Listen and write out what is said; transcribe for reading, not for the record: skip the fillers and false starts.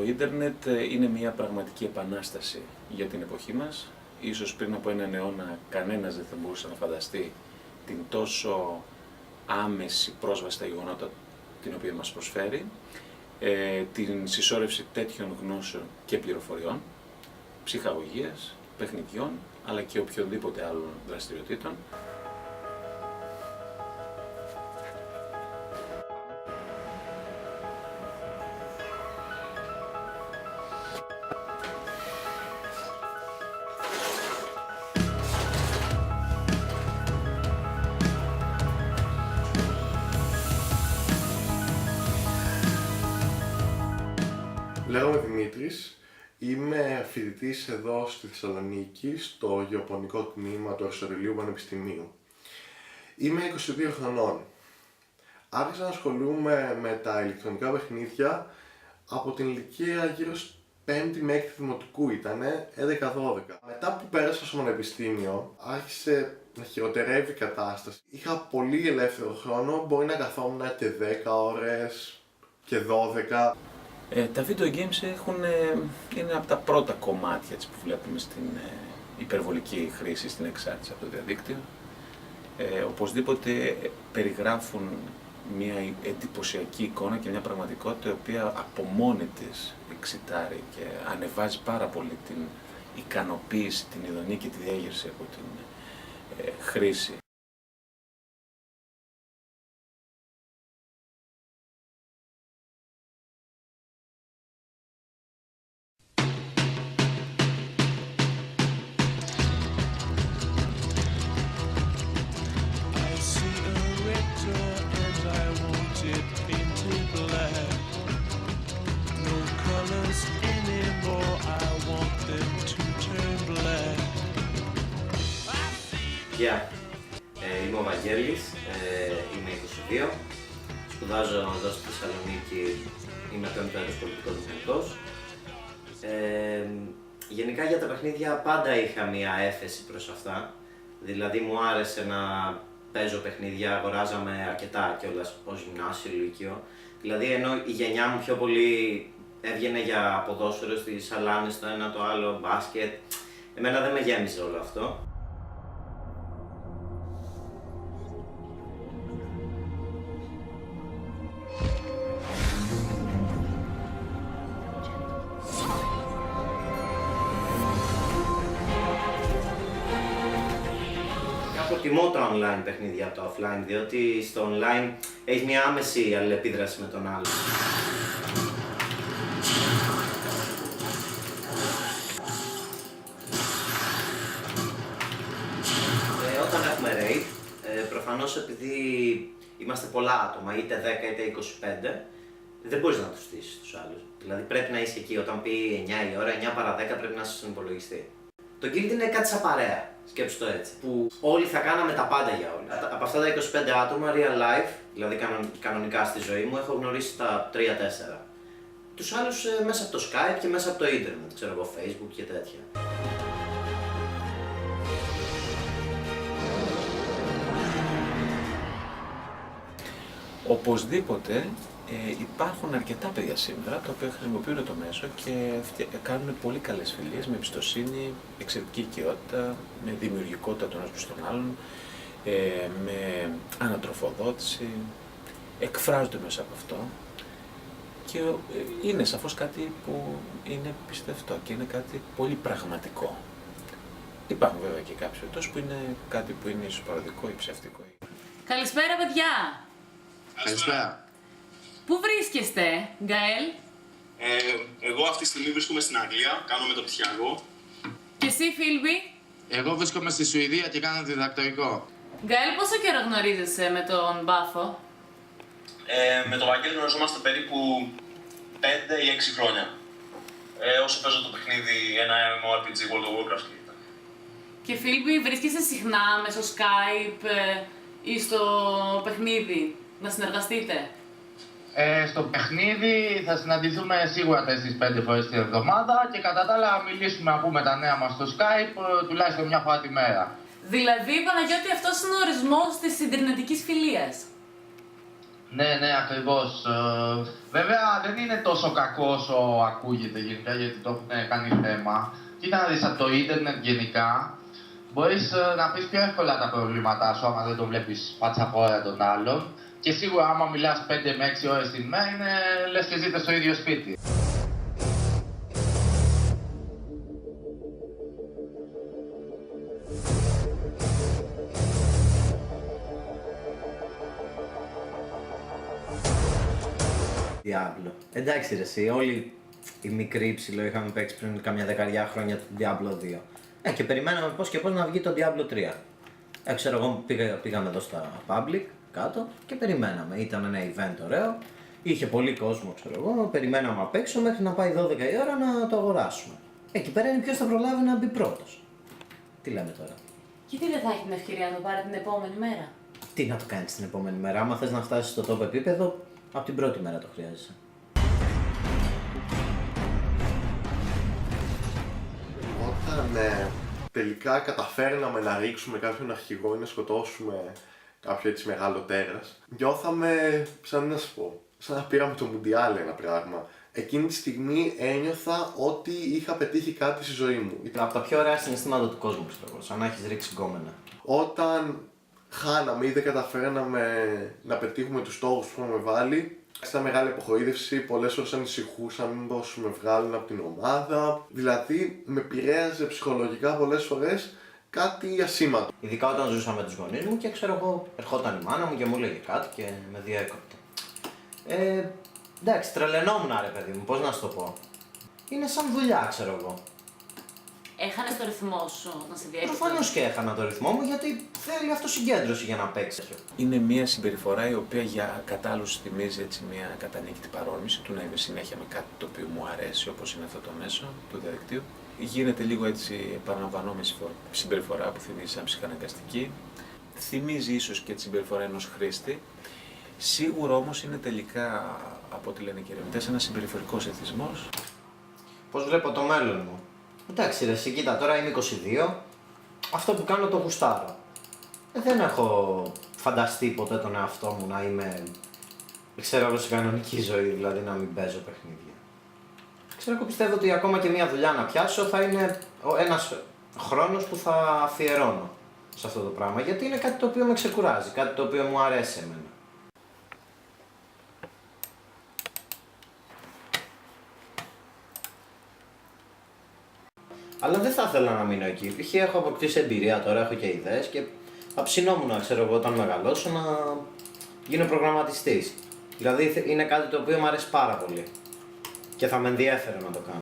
ίντερνετ είναι μια πραγματική επανάσταση για την εποχή μας. Ίσως πριν από έναν αιώνα κανένας δεν θα μπορούσε να φανταστεί την τόσο άμεση πρόσβαση στα γεγονότα την οποία μας προσφέρει, την συσσόρευση τέτοιων γνώσεων και πληροφοριών, ψυχαγωγίας, παιχνιδιών, αλλά και οποιονδήποτε άλλων δραστηριοτήτων. Λέγομαι Δημήτρης, είμαι φοιτητής εδώ στη Θεσσαλονίκη, στο γεωπονικό τμήμα του Αριστοτελείου Πανεπιστημίου. Είμαι 22 χρονών. Άρχισα να ασχολούμαι με τα ηλεκτρονικά παιχνίδια από την ηλικία γύρω 5η με 6η δημοτικού, ήτανε 11-12. Μετά που πέρασα στο πανεπιστήμιο, άρχισε να χειροτερεύει η κατάσταση. Είχα πολύ ελεύθερο χρόνο, μπορεί να καθόμουν και 10 ώρες και 12. Τα video games είναι από τα πρώτα κομμάτια που βλέπουμε στην υπερβολική χρήση, στην εξάρτηση από το διαδίκτυο. Οπωσδήποτε περιγράφουν μια εντυπωσιακή εικόνα και μια πραγματικότητα η οποία από μόνη της εξητάρει και ανεβάζει πάρα πολύ την ικανοποίηση, την ειδονή και τη διέγερση από την χρήση. Γεια, είμαι ο Βαγγέλης, είμαι 22, σπουδάζω εδώ στη Θεσσαλονίκη, είμαι 5ο έτος πολιτικός μηχανικός. Γενικά για τα παιχνίδια πάντα είχα μία έφεση προς αυτά, δηλαδή μου άρεσε να παίζω παιχνίδια, αγοράζαμε αρκετά κιόλας ως γυμνάσιο, λύκειο. Δηλαδή ενώ η γενιά μου πιο πολύ έβγαινε για ποδόσφαιρο στις σαλάνες, το ένα το άλλο, μπάσκετ, εμένα δεν με γέμιζε όλο αυτό. Προτιμώ τα online παιχνίδια από τα offline, διότι στο online έχει μια άμεση αλληλεπίδραση με τον άλλο. Όταν έχουμε raid, προφανώς επειδή είμαστε πολλά άτομα, είτε 10 είτε 25, δεν μπορείς να τους στήσεις τους άλλους. Δηλαδή πρέπει να είσαι εκεί, όταν πει 9 η ώρα, 9 παρά 10 πρέπει να είσαι στον υπολογιστή. Το Guild είναι κάτι σαν παρέα, σκέψου το έτσι, που όλοι θα κάναμε τα πάντα για όλοι. Από αυτά τα 25 άτομα, real life, δηλαδή κανονικά στη ζωή μου, έχω γνωρίσει τα 3-4. Τους άλλους μέσα από το Skype και μέσα από το ίντερνετ, ξέρω εγώ, Facebook και τέτοια. Οπωσδήποτε υπάρχουν αρκετά παιδιά σήμερα τα οποία χρησιμοποιούν το μέσο και κάνουν πολύ καλές φιλίες με εμπιστοσύνη, εξαιρετική οικειότητα, με δημιουργικότητα τον ένας προς τον άλλον, με ανατροφοδότηση, εκφράζονται μέσα από αυτό και είναι σαφώς κάτι που είναι πιστευτό και είναι κάτι πολύ πραγματικό. Υπάρχουν βέβαια και κάποιες περιπτώσεις που είναι κάτι που είναι ίσως παροδικό ή ψευτικό. Καλησπέρα παιδιά! Καλησπέρα. Πού βρίσκεστε, Γκαέλ? Εγώ αυτή τη στιγμή βρίσκομαι στην Αγγλία, κάνω μεταπτυχιακό. Και εσύ, Φίλμπι? Εγώ βρίσκομαι στη Σουηδία και κάνω διδακτορικό. Γκαέλ, πόσο καιρό γνωρίζεσαι με τον Μπάφο? Με τον Βαγγέλη γνωριζόμαστε περίπου 5 ή 6 χρόνια. Όσο παίζω το παιχνίδι ένα MMORPG World of Warcraft. Και Φίλμπι, βρίσκεσαι συχνά μέσω Skype ή στο παιχνίδι να συνεργαστείτε? Στο παιχνίδι θα συναντηθούμε σίγουρα 4-5 φορές την εβδομάδα και κατά τα άλλα μιλήσουμε, να πούμε τα νέα μας στο Skype τουλάχιστον μια φορά τη μέρα. Δηλαδή, Παναγιώτη, αυτός είναι ο ορισμός της ιντερνετικής φιλίας. Ναι, ακριβώς. Βέβαια δεν είναι τόσο κακό όσο ακούγεται γενικά, γιατί το έχουν κάνει θέμα. Κοίτα να δεις, από το ίντερνετ γενικά μπορείς να πεις πιο εύκολα τα προβλήματά σου άμα δεν το βλέπεις πατσαχώρα των άλλων. Και σίγουρα άμα μιλάς 5 με 6 ώρες την μέρα είναι λες και ζείτε στο ίδιο σπίτι. Diablo. Εντάξει ρε εσύ, όλοι οι μικροί ψηλό είχαμε παίξει πριν καμιά δεκαριά χρόνια το Diablo 2. Και περιμέναμε πώς και πώς να βγει το Diablo 3. Ξέρω εγώ, πήγαμε εδώ στα Public, κάτω και περιμέναμε. Ήταν ένα event ωραίο, είχε πολύ κόσμο, ξέρω εγώ, περιμέναμε απ' έξω μέχρι να πάει 12 η ώρα να το αγοράσουμε. Εκεί πέρα είναι ποιος θα προλάβει να μπει πρώτος. Τι λέμε τώρα. Γιατί δεν θα έχει την ευκαιρία να το πάρει την επόμενη μέρα. Τι να το κάνεις την επόμενη μέρα, άμα θες να φτάσεις στο top επίπεδο, από την πρώτη μέρα το χρειάζεσαι. Όταν τελικά καταφέρναμε να ρίξουμε κάποιον αρχηγό ή να σκοτώσουμε κάποιο έτσι μεγάλο τέρας, νιώθαμε σαν να σου πω, σαν να πήραμε το Μουντιάλ ένα πράγμα. Εκείνη τη στιγμή ένιωθα ότι είχα πετύχει κάτι στη ζωή μου. Ήταν από τα πιο ωραία συναισθήματα του κόσμου, ξέρω εγώ, σαν να έχεις ρίξει γκόμενα. Όταν χάναμε ή δεν καταφέρναμε να πετύχουμε τους στόχους που είχαμε βάλει, ήταν μεγάλη απογοήτευση, πολλές ώρες ανησυχούσα μήπως με βγάλουν από την ομάδα. Δηλαδή με επηρέαζε ψυχολογικά πολλές φορές κάτι ασήμαντο. Ειδικά όταν ζούσα με τους γονείς μου και ξέρω εγώ, ερχόταν η μάνα μου και μου έλεγε κάτι και με διέκοπτε. Εντάξει, τρελαινόμουν ρε παιδί μου, πώς να σου το πω. Είναι σαν δουλειά, ξέρω εγώ. Έχανες το ρυθμό σου να σε διέκοπτε. Προφανώς και έχανα το ρυθμό μου γιατί θέλει αυτοσυγκέντρωση για να παίξει. Είναι μια συμπεριφορά η οποία για κατάλληλους θυμίζει έτσι μια κατανίκητη παρόρμηση του να είμαι συνέχεια με κάτι το οποίο μου αρέσει, όπως είναι αυτό το μέσο του διαδικτύου. Γίνεται λίγο έτσι επαναλαμβανόμενη συμπεριφορά που θυμίζει σαν ψυχαναγκαστική. Θυμίζει ίσως και τη συμπεριφορά ενός χρήστη. Σίγουρα όμως είναι τελικά, από ό,τι λένε και οι ερευνητές, ένας συμπεριφορικός εθισμός. Πώς βλέπω το μέλλον μου. Εντάξει ρε εσύ, κοίτα, τώρα είμαι 22, αυτό που κάνω το γουστάρω. Δεν έχω φανταστεί ποτέ τον εαυτό μου να είμαι, ξέρω εγώ, σε κανονική ζωή, δηλαδή να μην παίζω παιχνίδια. Ξέρω εγώ, πιστεύω ότι ακόμα και μια δουλειά να πιάσω θα είναι ένας χρόνος που θα αφιερώνω σε αυτό το πράγμα, γιατί είναι κάτι το οποίο με ξεκουράζει, κάτι το οποίο μου αρέσει εμένα. Αλλά δεν θα ήθελα να μείνω εκεί. Π.χ. έχω αποκτήσει εμπειρία τώρα, έχω και ιδέες και θα ψινόμουν, ξέρω εγώ, όταν μεγαλώσω να γίνω προγραμματιστής. Δηλαδή είναι κάτι το οποίο μου αρέσει πάρα πολύ και θα με ενδιέφερε να το κάνω.